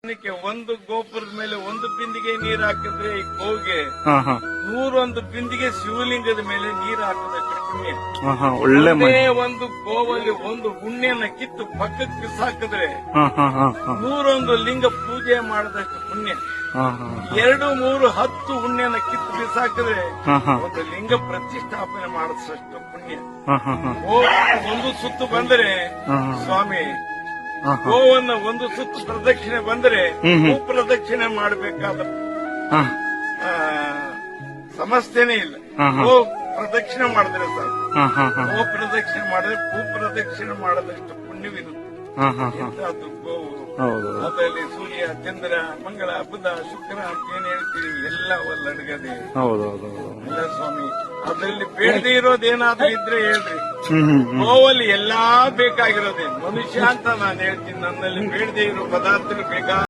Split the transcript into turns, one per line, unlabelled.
ಒಂದು ಗೋಪುರದ ಮೇಲೆ ಒಂದು ಬಿಂದಿಗೆ ನೀರು ಹಾಕಿದ್ರೆ ಈ ಗೋಗೆ
ಹಾ ಹಾ
101 ಬಿಂದಿಗೆ ಶಿವಲಿಂಗದ ಮೇಲೆ ನೀರು ಹಾಕದಷ್ಟು ಪುಣ್ಯ.
ಹಾ ಹಾ ಒಳ್ಳೆ
ಒಂದೇ ಒಂದು ಗೋವಲ್ಲಿ ಒಂದು ಹುಣ್ಣಿಯನ್ನ ಕಿತ್ತು ಪಕ್ಕಕ್ಕೆ ಬಿಸಾಕಿದ್ರೆ
ಹಾ ಹಾ ಹಾ ಹಾ
101 ಲಿಂಗ ಪೂಜೆ ಮಾಡದಷ್ಟು ಪುಣ್ಯ.
ಹಾ ಹಾ
2, 3, 10 ಹುಣ್ಣಿಯನ್ನ ಕಿತ್ತು ಬಿಸಾಕಿದ್ರೆ
ಹಾ ಹಾ
ಒಂದು ಲಿಂಗ ಪ್ರತಿಷ್ಠಾಪನೆ ಮಾಡಿದಷ್ಟು ಪುಣ್ಯ.
ಹಾ ಹಾ ಹಾ
ಒಂದು ಸುತ್ತು ಬಂದರೆ
ಹಾ
ಸ್ವಾಮಿ
ಹಾ ಹಾ
ಗೋವನ್ನ ಒಂದು ಸುತ್ತು ಪ್ರದಕ್ಷಿಣೆ ಬಂದರೆ
ಹ್ಮ್ ಹ್ಮ್.
ಭೂ ಪ್ರದಕ್ಷಿಣೆ ಮಾಡಬೇಕಾದ
ಹಾ
ಸಮಸ್ಯೆನೇ ಇಲ್ಲ.
ಹಾ ಹಾ
ಗೋ ಪ್ರದಕ್ಷಿಣೆ ಮಾಡಿದ್ರೆ ಸಾಕು.
ಹಾ ಹಾ ಹಾ
ಗೋ ಪ್ರದಕ್ಷಿಣೆ ಮಾಡಿದ್ರೆ ಭೂ ಪ್ರದಕ್ಷಿಣೆ ಮಾಡದಷ್ಟು ಪುಣ್ಯವಿರುತ್ತೆ.
ಹಾ ಹಾ ಹಾ
ಅದು ಗೋವು
ಹೌದು
ಅದರಲ್ಲಿ ಸೂರ್ಯ, ಚಂದ್ರ, ಮಂಗಳ, ಬುಧ, ಶುಕ್ರ ಅಂತ ಏನ್ ಹೇಳ್ತೀವಿ ಎಲ್ಲ ಒಲ್ಲಡಗದೆ
ಹೌದು ಹೌದು
ಎಲ್ಲ ಸ್ವಾಮಿ. ಅದರಲ್ಲಿ ಬೇಡದೇ ಇರೋದೇನಾದ್ರೂ ಇದ್ರೆ ಹೇಳ್ರಿ.
ಹ್ಮ್ ಹ್ಮ್ ಹ್ಮ್
ಗೋವಲ್ಲಿ ಎಲ್ಲಾ ಬೇಕಾಗಿರೋದೇ ಮನುಷ್ಯ ಅಂತ ನಾನು ಹೇಳ್ತೀನಿ. ನನ್ನಲ್ಲಿ ಬೇಡದೇ ಇರೋ ಪದಾರ್ಥಗಳು ಬೇಕಾ